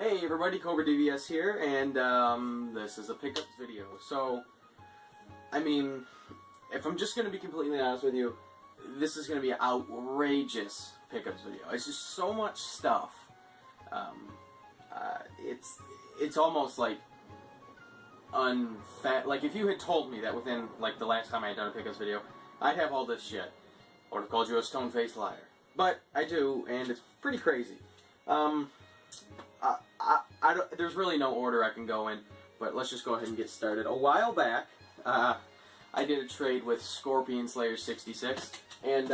Hey everybody, Cobra DVS here, and this is a pickups video. So, I mean, if I'm just going to be completely honest with you, this is going to be an outrageous pickups video. It's just so much stuff. It's almost like like if you had told me that within like the last time I had done a pickups video, I'd have all this shit. I would have called you a stone-faced liar. But I do, and it's pretty crazy. There's really no order I can go in, but let's just go ahead and get started. A while back, I did a trade with Scorpion Slayer 66, and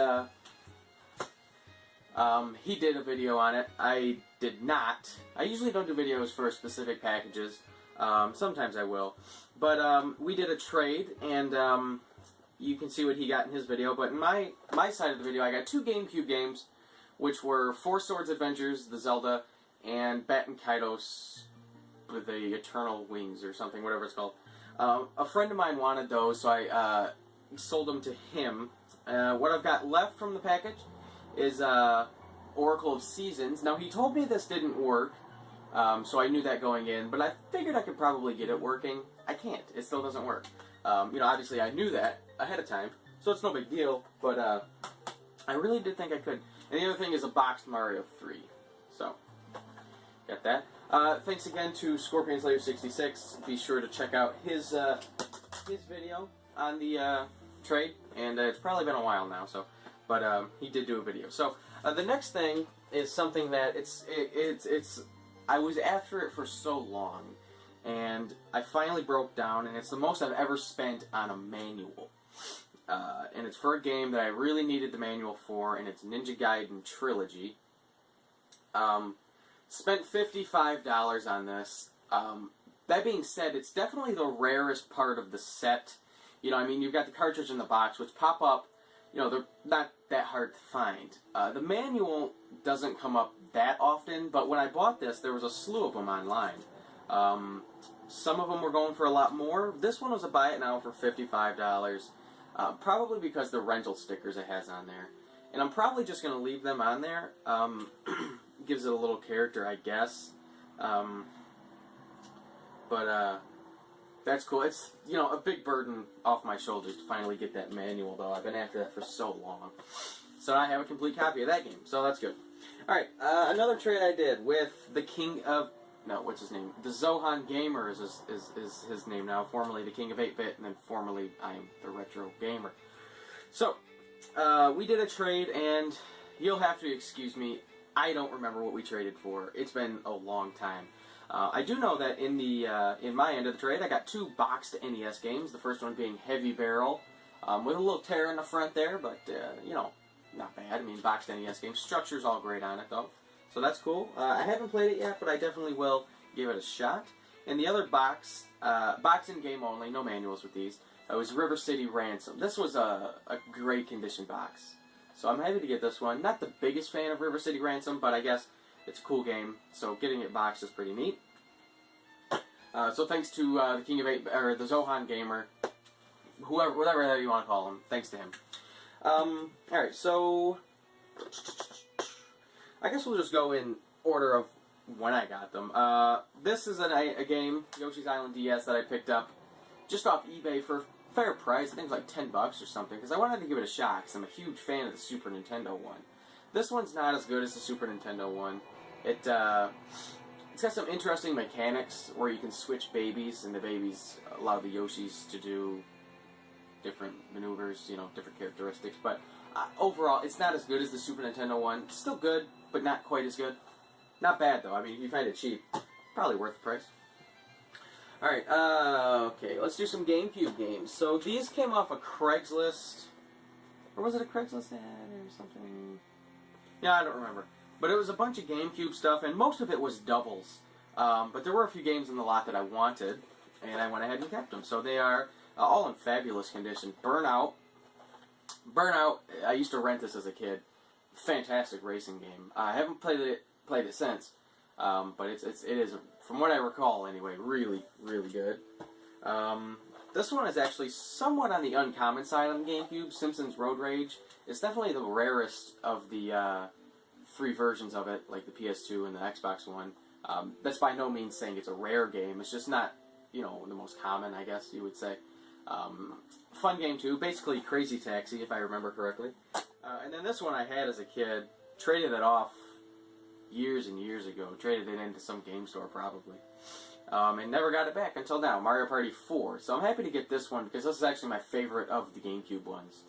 he did a video on it. I did not. I usually don't do videos for specific packages. Sometimes I will. But we did a trade, and you can see what he got in his video. But in my side of the video, I got two GameCube games, which were Four Swords Adventures, the Zelda, and Baten Kaitos with the Eternal Wings or something, whatever it's called. A friend of mine wanted those, so I sold them to him. What I've got left from the package is Oracle of Seasons. Now, he told me this didn't work, so I knew that going in, but I figured I could probably get it working. I can't. It still doesn't work. Obviously I knew that ahead of time, so it's no big deal, but I really did think I could. And the other thing is a boxed Mario 3. So, got that. Thanks again to Scorpion Slayer 66. Be sure to check out his video on the trade, and it's probably been a while now. So, but he did do a video. So the next thing is something that I was after it for so long, and I finally broke down, and it's the most I've ever spent on a manual. And it's for a game that I really needed the manual for, and it's Ninja Gaiden Trilogy. Spent $55 on this. That being said, it's definitely the rarest part of the set. You've got the cartridge in the box, which pop up, they're not that hard to find. The manual doesn't come up that often, but when I bought this, there was a slew of them online. Some of them were going for a lot more. This one was a buy it now for $55. Probably because the rental stickers it has on there. And I'm probably just going to leave them on there. Gives it a little character, I guess. But that's cool. It's, a big burden off my shoulders to finally get that manual, though. I've been after that for so long. So I have a complete copy of that game, so that's good. Alright, another trade I did with the King of... No, what's his name? The Zohan Gamer is his name now. Formerly the King of 8-Bit, and then formerly I am the Retro Gamer. So, we did a trade, and you'll have to excuse me. I don't remember what we traded for. It's been a long time. I do know that in my end of the trade, I got two boxed NES games. The first one being Heavy Barrel, with a little tear in the front there, but not bad. Boxed NES game. Structure's all great on it though, so that's cool. I haven't played it yet, but I definitely will give it a shot. And the other box in game only, no manuals with these. It was River City Ransom. This was a great condition box. So I'm happy to get this one. Not the biggest fan of River City Ransom, but I guess it's a cool game, so getting it boxed is pretty neat. So thanks to the King of 8, or the Zohan Gamer, whatever you want to call him, thanks to him. Alright, so I guess we'll just go in order of when I got them. This is a game, Yoshi's Island DS, that I picked up just off eBay for fair price. I think it was like $10 or something, because I wanted to give it a shot, because I'm a huge fan of the Super Nintendo one. This one's not as good as the Super Nintendo one. It's got some interesting mechanics where you can switch babies, and the babies allow the Yoshis to do different maneuvers, different characteristics. But overall, it's not as good as the Super Nintendo one. It's still good, but not quite as good. Not bad, though. If you find it cheap, probably worth the price. Alright, okay, let's do some GameCube games. So these came off a Craigslist, or was it a Craigslist ad or something? Yeah, I don't remember. But it was a bunch of GameCube stuff, and most of it was doubles. But there were a few games in the lot that I wanted, and I went ahead and kept them. So they are all in fabulous condition. Burnout, I used to rent this as a kid. Fantastic racing game. I haven't played it since. But it is, from what I recall anyway, really, really good. This one is actually somewhat on the uncommon side on the GameCube. Simpsons Road Rage. It's definitely the rarest of the three versions of it, like the PS2 and the Xbox One. That's by no means saying it's a rare game. It's just not, you know, the most common, I guess you would say. Fun game too. Basically Crazy Taxi, if I remember correctly. And then this one I had as a kid. Traded it off years and years ago. Traded it into some game store probably. And never got it back until now. Mario Party 4. So I'm happy to get this one because this is actually my favorite of the GameCube ones.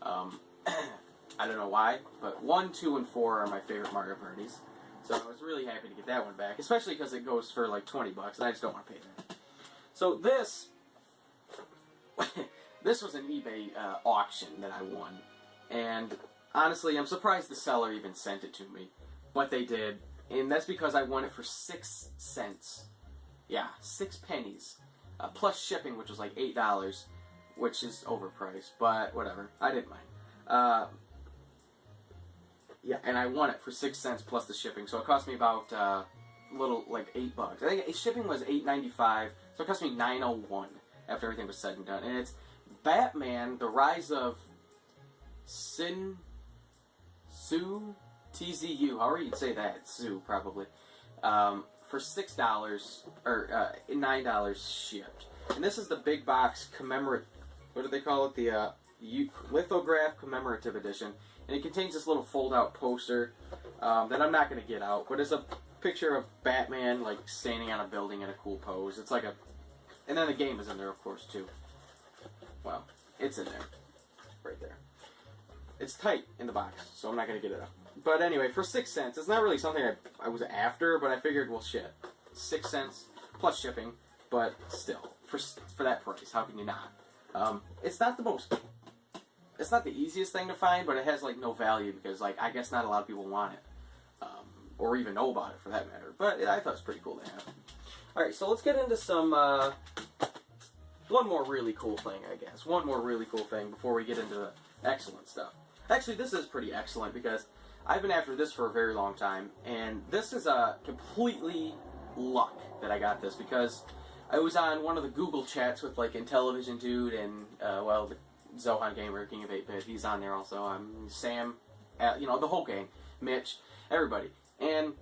I don't know why, but 1, 2, and 4 are my favorite Mario Parties. So I was really happy to get that one back, especially because it goes for like $20, and I just don't want to pay that. So this, this was an eBay auction that I won, and honestly, I'm surprised the seller even sent it to me, but they did, and that's because I won it for 6 cents. Yeah, 6 pennies, plus shipping, which was like $8, which is overpriced, but whatever, I didn't mind. Yeah, and I won it for 6 cents plus the shipping, so it cost me about like $8. I think shipping was $8.95, so it cost me $9.01 after everything was said and done. And it's Batman: The Rise of Sin Tzu, TZU, however you'd say that, Tzu probably, for $6 or $9 shipped. And this is the big box commemorative. What do they call it? The lithograph commemorative edition. And it contains this little fold-out poster that I'm not going to get out, but it's a picture of Batman, like, standing on a building in a cool pose. It's like a... And then the game is in there, of course, too. Well, it's in there. Right there. It's tight in the box, so I'm not going to get it out. But anyway, for 6 cents, it's not really something I was after, but I figured, well, shit. 6 cents plus shipping, but still, for that price, how can you not? It's not the most... It's not the easiest thing to find, but it has, like, no value because, like, I guess not a lot of people want it. Or even know about it, for that matter. But I thought it was pretty cool to have. Alright, so let's get into some, one more really cool thing, I guess. One more really cool thing before we get into the excellent stuff. Actually, this is pretty excellent because I've been after this for a very long time. And this is completely luck that I got this because I was on one of the Google chats with, like, Intellivision Dude and, well, the Zohan Gamer, King of 8-Bit, he's on there also. Sam, you know, the whole gang, Mitch, everybody. And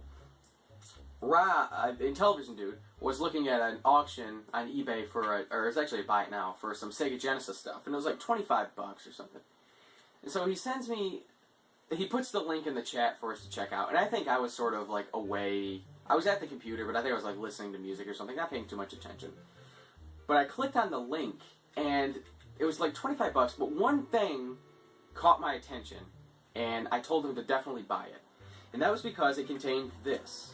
Intellivision Dude was looking at an auction on eBay for, or it's actually a buy it now, for some Sega Genesis stuff. And it was like $25 or something. And so he sends me, he puts the link in the chat for us to check out. And I think I was sort of like away, I was at the computer, but I think I was like listening to music or something, not paying too much attention. But I clicked on the link, and it was like $25, but one thing caught my attention, and I told him to definitely buy it. And that was because it contained this.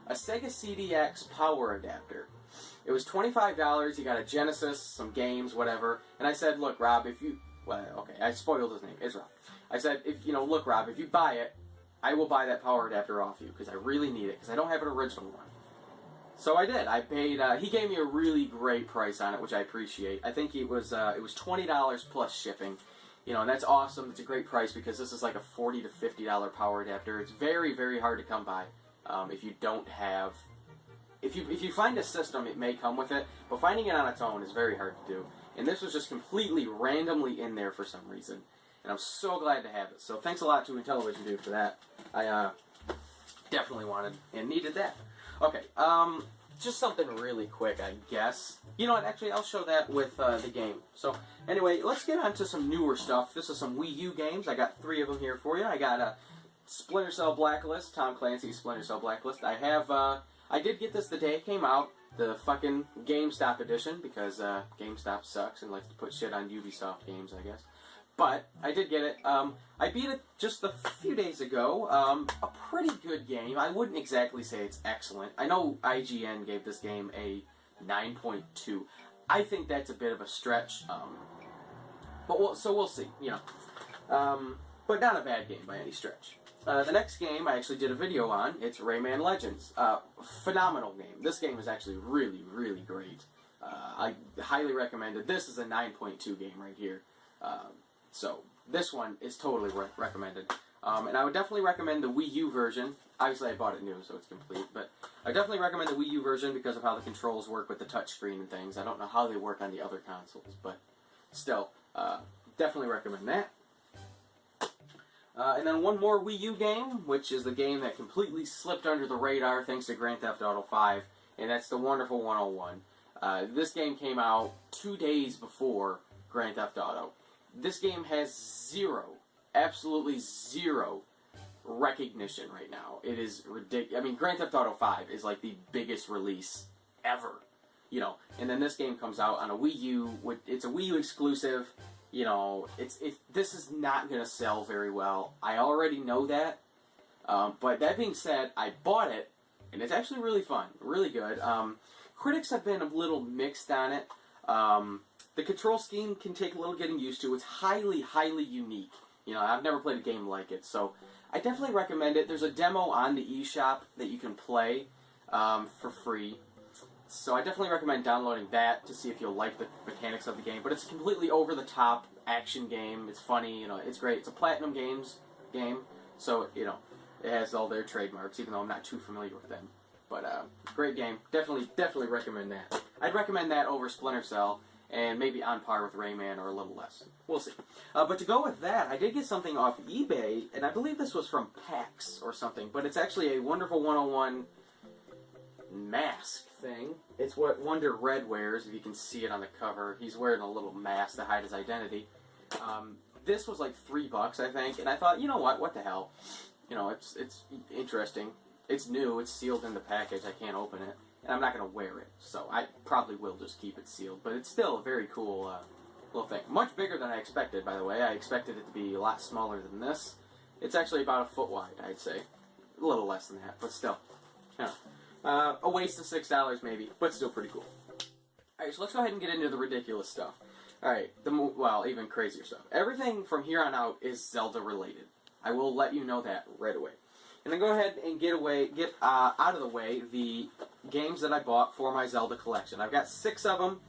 A Sega CDX power adapter. It was $25, you got a Genesis, some games, whatever. And I said, look, Rob, if you... Well, okay, I spoiled his name. It's Rob. I said, look, Rob, if you buy it, I will buy that power adapter off you, because I really need it, because I don't have an original one. So I did. I paid, he gave me a really great price on it, which I appreciate. I think it was $20 plus shipping. You know, and that's awesome. It's a great price because this is like a $40 to $50 power adapter. It's very, very hard to come by if you don't have... If you find a system, it may come with it, but finding it on its own is very hard to do. And this was just completely randomly in there for some reason. And I'm so glad to have it. So thanks a lot to Intellivision Dude for that. I definitely wanted and needed that. Okay, just something really quick, I guess. You know what, actually, I'll show that with the game. So, anyway, let's get on to some newer stuff. This is some Wii U games. I got 3 of them here for you. I got Splinter Cell Blacklist, Tom Clancy's Splinter Cell Blacklist. I have, I did get this the day it came out, the fucking GameStop edition, because GameStop sucks and likes to put shit on Ubisoft games, I guess. But I did get it. I beat it just a few days ago. A pretty good game. I wouldn't exactly say it's excellent. I know IGN gave this game a 9.2. I think that's a bit of a stretch. But we'll see. You know, but not a bad game by any stretch. The next game I actually did a video on. It's Rayman Legends. Phenomenal game. This game is actually really, really great. I highly recommend it. This is a 9.2 game right here. So, this one is totally recommended. And I would definitely recommend the Wii U version. Obviously, I bought it new, so it's complete. But I definitely recommend the Wii U version because of how the controls work with the touchscreen and things. I don't know how they work on the other consoles, but still, definitely recommend that. And then one more Wii U game, which is the game that completely slipped under the radar thanks to Grand Theft Auto 5, and that's the wonderful 101. This game came out 2 days before Grand Theft Auto. This game has zero, absolutely zero recognition right now. It is ridiculous. I mean, Grand Theft Auto 5 is like the biggest release ever, you know. And then this game comes out on a Wii U. It's a Wii U exclusive. You know, this is not going to sell very well. I already know that. But that being said, I bought it, and it's actually really fun, really good. Critics have been a little mixed on it. The control scheme can take a little getting used to. It's highly, highly unique. You know, I've never played a game like it, so I definitely recommend it. There's a demo on the eShop that you can play for free. So I definitely recommend downloading that to see if you'll like the mechanics of the game. But it's a completely over-the-top action game. It's funny, you know, it's great. It's a Platinum Games game, so, you know, it has all their trademarks, even though I'm not too familiar with them. But, great game. Definitely recommend that. I'd recommend that over Splinter Cell, and maybe on par with Rayman or a little less. We'll see. But to go with that, I did get something off eBay, and I believe this was from PAX or something, but it's actually a Wonderful 101 mask thing. It's what Wonder Red wears, if you can see it on the cover. He's wearing a little mask to hide his identity. This was like $3, I think, and I thought, you know what the hell? You know, it's interesting. It's new, it's sealed in the package, I can't open it, and I'm not going to wear it, so I probably will just keep it sealed, but it's still a very cool little thing. Much bigger than I expected, by the way. I expected it to be a lot smaller than this. It's actually about a foot wide, I'd say. A little less than that, but still. Yeah. A waste of $6 maybe, but still pretty cool. Alright, so let's go ahead and get into the ridiculous stuff. Alright, well, even crazier stuff. Everything from here on out is Zelda related. I will let you know that right away. And then go ahead and get out of the way the games that I bought for my Zelda collection. I've got 6 of them,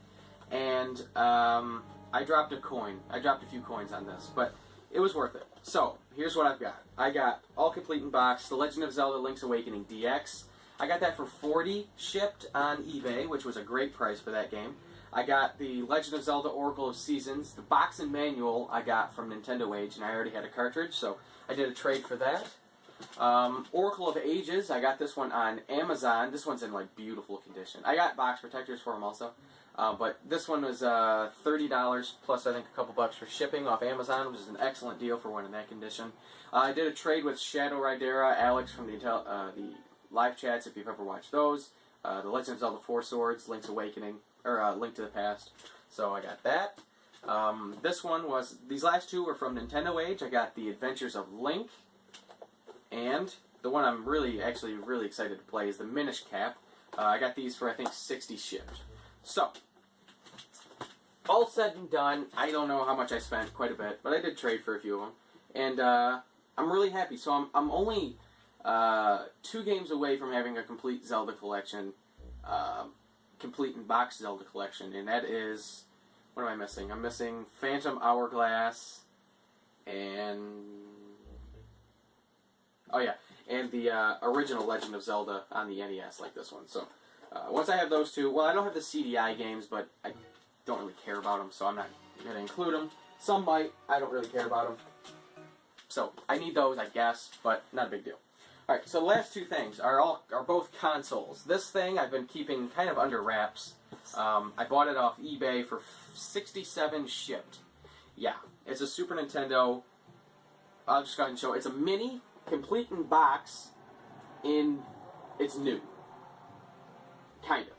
and I dropped a coin. I dropped a few coins on this, but it was worth it. So, here's what I've got. I got all complete in box, The Legend of Zelda Link's Awakening DX. I got that for $40 shipped on eBay, which was a great price for that game. I got the Legend of Zelda Oracle of Seasons. The box and manual I got from Nintendo Age, and I already had a cartridge, so I did a trade for that. Oracle of Ages, I got this one on Amazon. This one's in like beautiful condition. I got box protectors for them also, but this one was $30 plus I think a couple bucks for shipping off Amazon, which is an excellent deal for one in that condition. I did a trade with Shadow Rydera, Alex from the live chats if you've ever watched those. The Legend of Zelda Four Swords, Link's Awakening, or Link to the Past. So I got that. This one was, these last two were from Nintendo Age. I got The Adventures of Link. And the one I'm really excited to play is the Minish Cap. I got these for, I think, 60 shipped. So, all said and done, I don't know how much I spent, quite a bit, but I did trade for a few of them. And I'm really happy. So I'm only 2 games away from having a complete Zelda collection, complete in box Zelda collection, and that is, what am I missing? I'm missing Phantom Hourglass, and... oh yeah, and the original Legend of Zelda on the NES, like this one. So, once I have those two, well, I don't have the CDI games, but I don't really care about them, so I'm not going to include them. Some might, I don't really care about them. So, I need those, I guess, but not a big deal. Alright, so the last 2 things are both consoles. This thing I've been keeping kind of under wraps. I bought it off eBay for $67 shipped. Yeah, it's a Super Nintendo. I'll just go ahead and show it. It's a mini, complete in box, it's new. Kind of.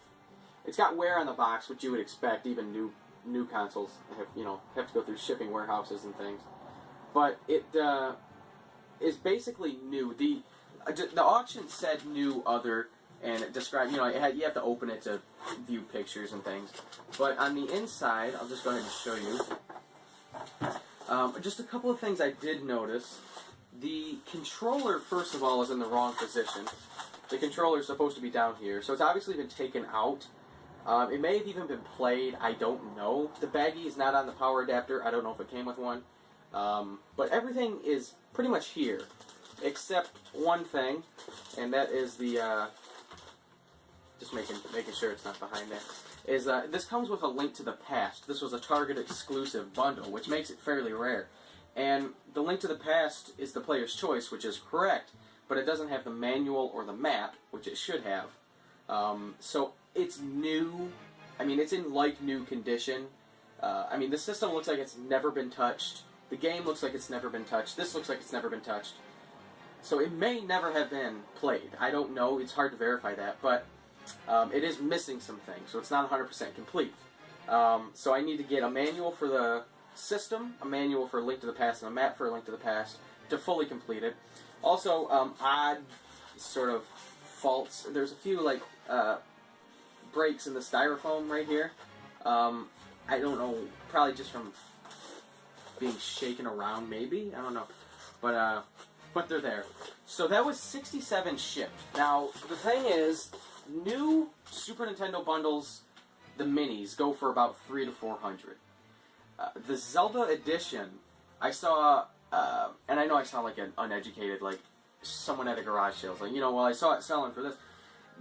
It's got wear on the box, which you would expect. Even new consoles have to go through shipping warehouses and things. But it is basically new. The auction said new other, and it described, you have to open it to view pictures and things. But on the inside, I'll just go ahead and show you. Just a couple of things I did notice. The controller, first of all, is in the wrong position. The controller is supposed to be down here, so it's obviously been taken out. It may have even been played, I don't know. The baggie is not on the power adapter, I don't know if it came with one. But everything is pretty much here, except one thing, and that is the, just making sure it's not behind there, is this comes with a Link to the Past. This was a Target exclusive bundle, which makes it fairly rare. And the Link to the Past is the player's choice, which is correct, but it doesn't have the manual or the map, which it should have. So it's new. I mean, it's in like-new condition. I mean, the system looks like it's never been touched. The game looks like it's never been touched. This looks like it's never been touched. So it may never have been played. I don't know. It's hard to verify that, but it is missing some things, so it's not 100% complete. So I need to get a manual for the system, a manual for Link to the Past, and a map for A Link to the Past to fully complete it. Also, odd sort of faults. There's a few, like, breaks in the styrofoam right here. I don't know, probably just from being shaken around, maybe? I don't know. But they're there. So that was 67 shipped. Now, the thing is, new Super Nintendo bundles, the minis, go for about $300 to $400. The Zelda edition, I saw, and I know I sound like an uneducated, like, someone at a garage sale. Like, you know, well, I saw it selling for this.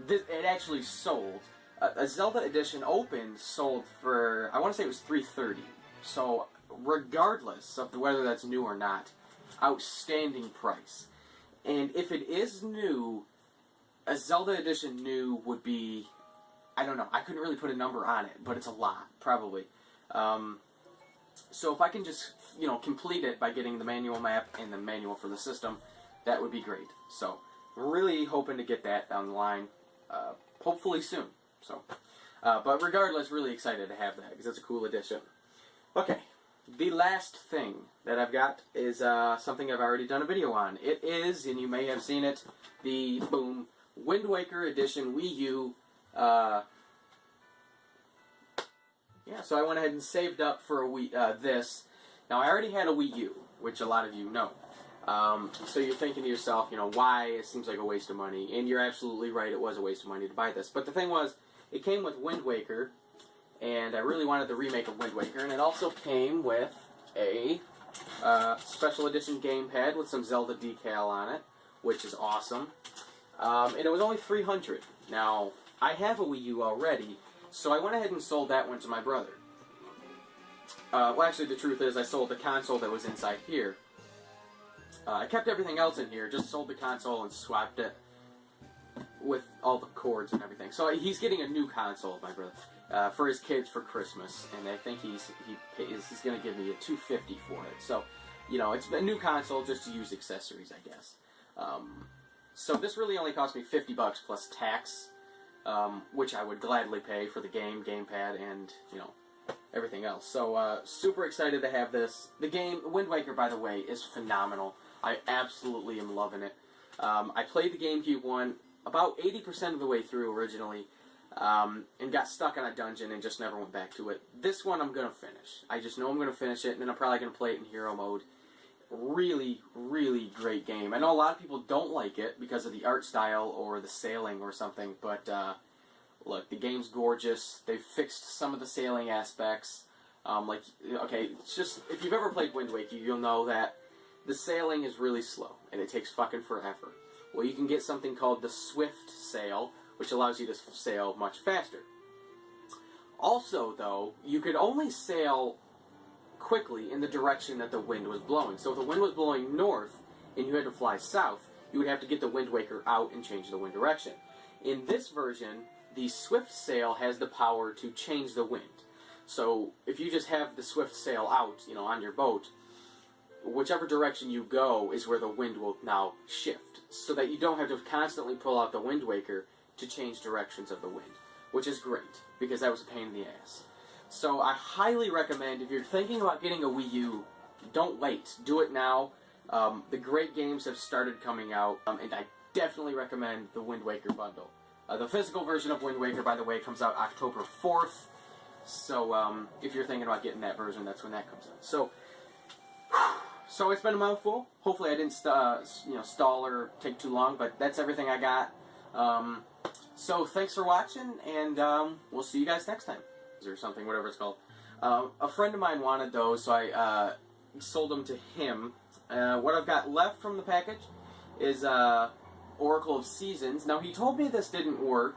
It actually sold. A Zelda edition opened, sold for, I want to say it was $330. So, regardless of whether that's new or not, outstanding price. And if it is new, a Zelda edition new would be, I don't know, I couldn't really put a number on it, but it's a lot, probably. So if I can just, you know, complete it by getting the manual map and the manual for the system, that would be great. So, really hoping to get that down the line, hopefully soon. So, but regardless, really excited to have that, because it's a cool addition. Okay, the last thing that I've got is something I've already done a video on. It is, and you may have seen it, the, boom, Wind Waker Edition Wii U. Yeah, so I went ahead and saved up for a Wii, this. Now, I already had a Wii U, which a lot of you know. So you're thinking to yourself, you know, why? It seems like a waste of money. And you're absolutely right, it was a waste of money to buy this. But the thing was, it came with Wind Waker, and I really wanted the remake of Wind Waker, and it also came with a special edition gamepad with some Zelda decal on it, which is awesome. And it was only $300. Now, I have a Wii U already, so I went ahead and sold that one to my brother. Well, actually, the truth is, I sold the console that was inside here. I kept everything else in here, just sold the console and swapped it with all the cords and everything. So he's getting a new console, my brother, for his kids for Christmas, and I think he's going to give me a $250 for it. So, you know, it's a new console just to use accessories, I guess. So this really only cost me $50 plus tax, which I would gladly pay for the game, gamepad, and, you know, everything else. So, super excited to have this. The game, Wind Waker, by the way, is phenomenal. I absolutely am loving it. I played the GameCube one about 80% of the way through originally, and got stuck on a dungeon and just never went back to it. This one I'm going to finish. I just know I'm going to finish it, and then I'm probably going to play it in hero mode. Really, really great game. I know a lot of people don't like it because of the art style or the sailing or something, but look, the game's gorgeous. They've fixed some of the sailing aspects. Like, okay, it's just, if you've ever played Wind Waker, you'll know that the sailing is really slow, and it takes fucking forever. Well, you can get something called the Swift Sail, which allows you to sail much faster. Also, though, you could only sail quickly in the direction that the wind was blowing. So if the wind was blowing north, and you had to fly south, you would have to get the Wind Waker out and change the wind direction. In this version, the Swift Sail has the power to change the wind. So if you just have the Swift Sail out, you know, on your boat, whichever direction you go is where the wind will now shift, so that you don't have to constantly pull out the Wind Waker to change directions of the wind, which is great, because that was a pain in the ass. So I highly recommend, if you're thinking about getting a Wii U, don't wait. Do it now. The great games have started coming out, and I definitely recommend the Wind Waker bundle. The physical version of Wind Waker, by the way, comes out October 4th, so if you're thinking about getting that version, that's when that comes out. So it's been a mouthful. Hopefully I didn't stall or take too long, but that's everything I got. So thanks for watching, and we'll see you guys next time. Or something, whatever it's called. A friend of mine wanted those, so I sold them to him. What I've got left from the package is Oracle of Seasons. Now, he told me this didn't work,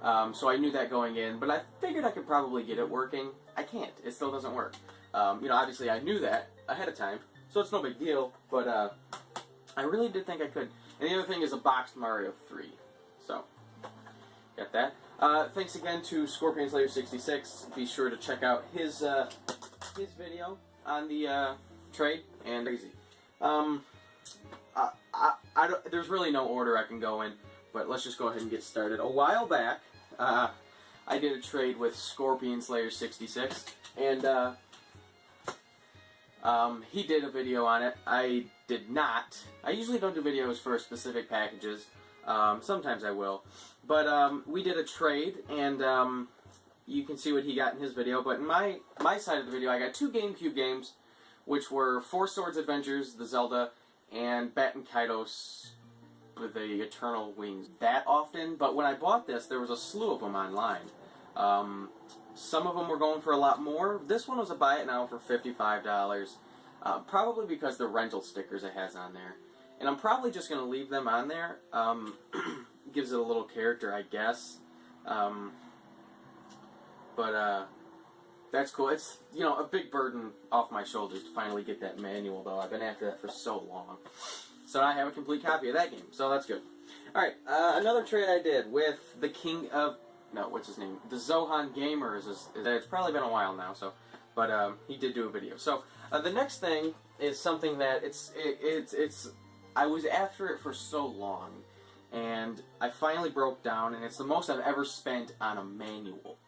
so I knew that going in, but I figured I could probably get it working. I can't. It still doesn't work. You know, obviously I knew that ahead of time, so it's no big deal, but I really did think I could. And the other thing is a boxed Mario 3. So, got that. Thanks again to Scorpion Slayer 66. Be sure to check out his video on the trade, and crazy. There's really no order I can go in, but let's just go ahead and get started. A while back, I did a trade with Scorpion Slayer 66, and he did a video on it. I did not. I usually don't do videos for specific packages. Sometimes I will. But we did a trade, and you can see what he got in his video. But in my side of the video, I got 2 GameCube games, which were Four Swords Adventures, the Zelda, and Baten Kaitos with the Eternal Wings. That often, but when I bought this, there was a slew of them online. Some of them were going for a lot more. This one was a buy it now for $55, probably because the rental stickers it has on there. And I'm probably just going to leave them on there. Gives it a little character, I guess. But that's cool. It's, you know, a big burden off my shoulders to finally get that manual, though. I've been after that for so long. So I have a complete copy of that game, so that's good. Alright, another trade I did with the king of... No, what's his name? The Zohan Gamers. It's probably been a while now, so... But he did do a video. So the next thing is something that I was after it for so long, and I finally broke down, and it's the most I've ever spent on a manual.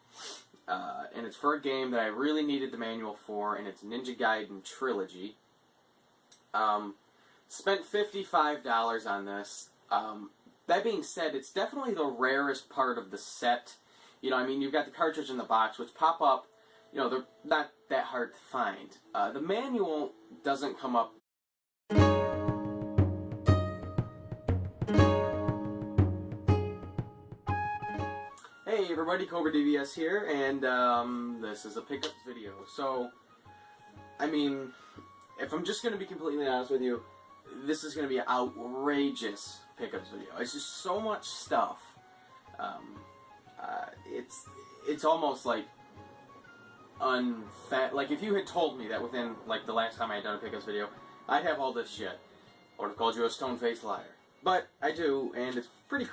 And it's for a game that I really needed the manual for, and it's Ninja Gaiden Trilogy. Spent $55 on this. That being said, it's definitely the rarest part of the set. You know, I mean, you've got the cartridge in the box, which pop up, you know, they're not that hard to find. The manual doesn't come up. Hey everybody, Cobra DVS here, and this is a pickups video. So, I mean, if I'm just going to be completely honest with you, this is going to be an outrageous pickups video. It's just so much stuff. It's almost like like if you had told me that within like the last time I had done a pickups video, I'd have all this shit. I would have called you a stone-faced liar. But I do, and it's pretty crazy.